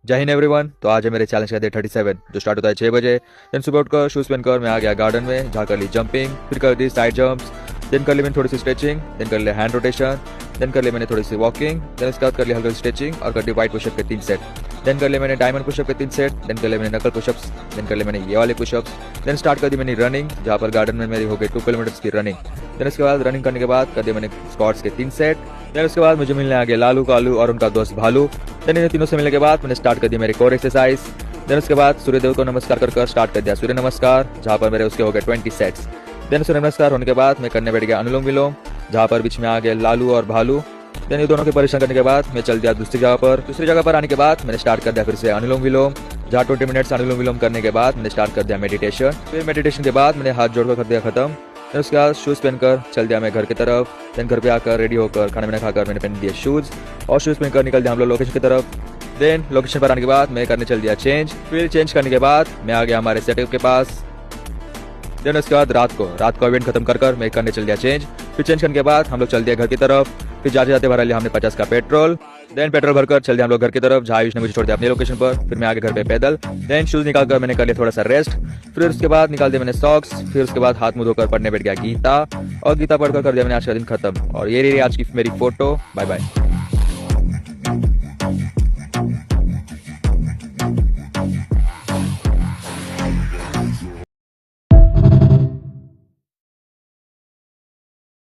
जय हिंद एवरीवन। तो आज है मेरे चैलेंज का डे 37 जो स्टार्ट होता है 6 बजे। देन सुबह उठकर शूज़ पहनकर मैं आ गया गार्डन में, जहाँ कर ली जंपिंग, फिर कर दी साइड जंप्स, देन कर ली मैंने थोड़ी सी स्ट्रेचिंग, देन कर लिया हैंड रोटेशन, देन कर लिया मैंने थोड़ी सी वॉकिंग, देन उसके बाद कर लिया हल्की स्ट्रेचिंग और कर दी वाइट पुशअप के 3 सेट, देन कर लिया मैंने डायमंड पुशअप के 3 सेट, देन कर लिया मैंने नकल पुशअप्स, देन कर लिया मैंने ये वाले पुशअप्स, देन स्टार्ट कर दी मैंने रनिंग, जहाँ पर गार्डन में मेरी हो गई 2 किलोमीटर की रनिंग। देन उसके बाद रनिंग करने के बाद कर दिया मैंने स्क्वाट्स के 3 सेट। देन उसके बाद मुझे मिलने आ गए लालू कालू और उनका दोस्त भालू। देन इन तीनों से मिलने के बाद मैंने स्टार्ट कर दिया मेरी कोर एक्सरसाइज। देन उसके बाद सूर्यदेव को नमस्कार कर स्टार्ट कर दिया सूर्य नमस्कार, जहाँ पर मेरे उसके हो गए 20 सेट्स। देन सूर्य नमस्कार होने के बाद मैं करने बैठ गया अनुलोम विलोम, जहाँ पर बीच में आ गए लालू और भालू। देन ये दोनों के परीक्षण करने के बाद मैं चल दिया दूसरी जगह पर आने के बाद मैंने स्टार्ट कर दिया फिर से अनुलोम विलोम, जहाँ 20 मिनट्स अनुलोम विलोम करने के बाद मैंने स्टार्ट कर दिया मेडिटेशन। फिर मेडिटेशन के बाद मैंने हाथ जोड़कर कर दिया खत्म। देन उसके बाद शूज़ पहनकर चल दिया मैं घर की तरफ। देन घर पे आकर रेडी होकर खाना वाना खाकर मैंने पहन दिया शूज़ और शूज़ पहनकर निकल दिया हम लोग लोकेशन की तरफ। देन लोकेशन पर आने के बाद मैं करने चल दिया चेंज। फिर चेंज करने के बाद मैं आ गया हमारे सेटअप के पास। देन उसके बाद रात को इवेंट खत्म कर मैं करने चल दिया चेंज। फिर चेंज करने के बाद हम लोग चल दिया घर की तरफ। फिर जाते जाते भरा लिया हमने 50 का पेट्रोल। देन पेट्रोल भरकर चल दिया हम लोग घर की तरफ, जहाँ आयुष ने मुझे छोड़ दिया अपनी लोकेशन पर। फिर मैं आगे घर पे पैदल। देन शूज़ निकाल कर मैंने कर लिया थोड़ा सा रेस्ट। फिर उसके बाद निकाल दिया मैंने सॉक्स। फिर उसके बाद हाथ मुँह धोकर पढ़ने बैठ गया गीता और गीता पढ़कर कर दिया मैंने आज का दिन खत्म। और ये रही आज की मेरी फोटो। Bye bye.